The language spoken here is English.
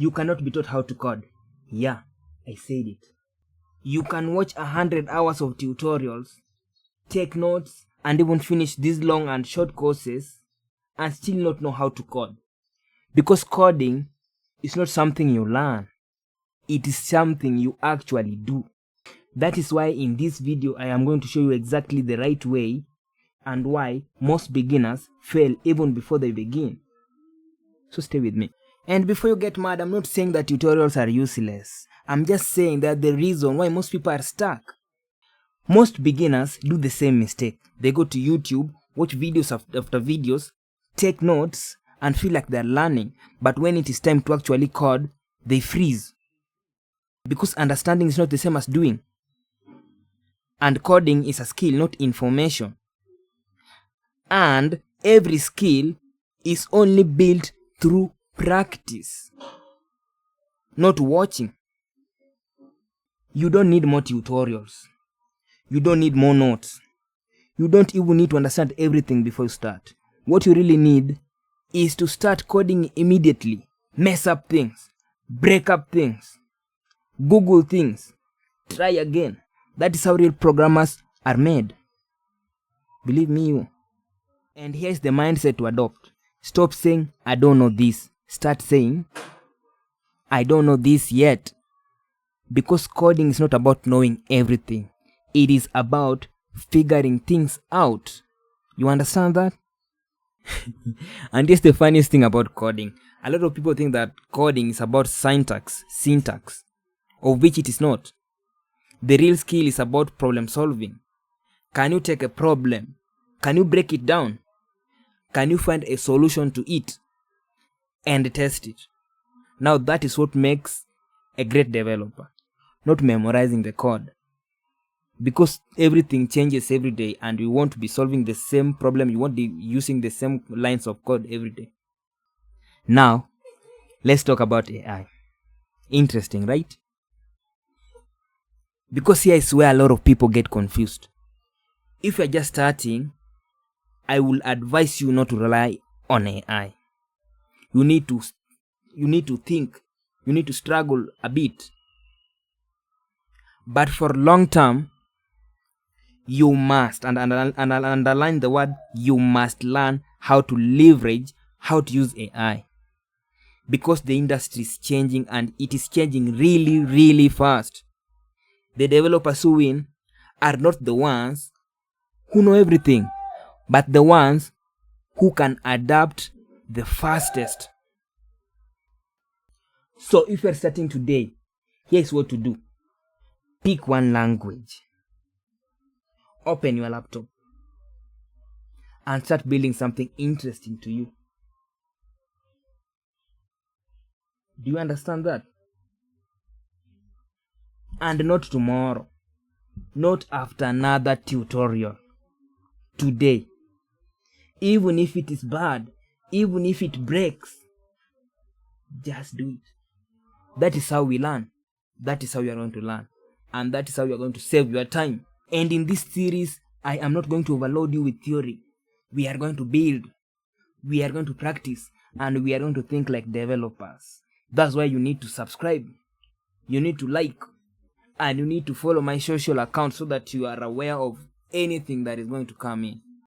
You cannot be taught how to code. Yeah, I said it. You can watch 100 hours of tutorials, take notes, and even finish these long and short courses and still not know how to code. Because coding is not something you learn. It is something you actually do. That is why in this video I am going to show you exactly the right way and why most beginners fail even before they begin. So stay with me. And before you get mad, I'm not saying that tutorials are useless. I'm just saying that the reason why most people are stuck. Most beginners do the same mistake. They go to YouTube, watch videos after videos, take notes, and feel like they're learning. But when it is time to actually code, they freeze. Because understanding is not the same as doing. And coding is a skill, not information. And every skill is only built through practice, not watching. You don't need more tutorials. You don't need more notes. You don't even need to understand everything before you start. What you really need is to start coding immediately. Mess up things. Break up things. Google things. Try again. That is how real programmers are made. Believe me, you. And here's the mindset to adopt. Stop saying, I don't know this. Start saying, I don't know this yet. Because coding is not about knowing everything. It is about figuring things out. You understand that? And here's the funniest thing about coding. A lot of people think that coding is about syntax, of which it is not. The real skill is about problem solving. Can you take a problem? Can you break it down? Can you find a solution to it? And test it. Now that is what makes a great developer. Not memorizing the code. Because everything changes every day and you want to be solving the same problem, you won't be using the same lines of code every day. Now, let's talk about AI. Interesting, right? Because here is where a lot of people get confused. If you're just starting, I will advise you not to rely on AI. You need to think. You need to struggle a bit. But for long term, you must, and underline the word, you must learn how to leverage, how to use AI. Because the industry is changing and it is changing really, really fast. The developers who win are not the ones who know everything, but the ones who can adapt the fastest. So if you're starting today, here's what to do. Pick one language. Open your laptop and start building something interesting to you. Do you understand that? And not tomorrow. Not after another tutorial. Today. Even if it is bad, even if it breaks, just do it. That is how we learn. That is how you are going to learn. And that is how you are going to save your time. And in this series, I am not going to overload you with theory. We are going to build. We are going to practice. And we are going to think like developers. That's why you need to subscribe. You need to like. And you need to follow my social account so that you are aware of anything that is going to come in.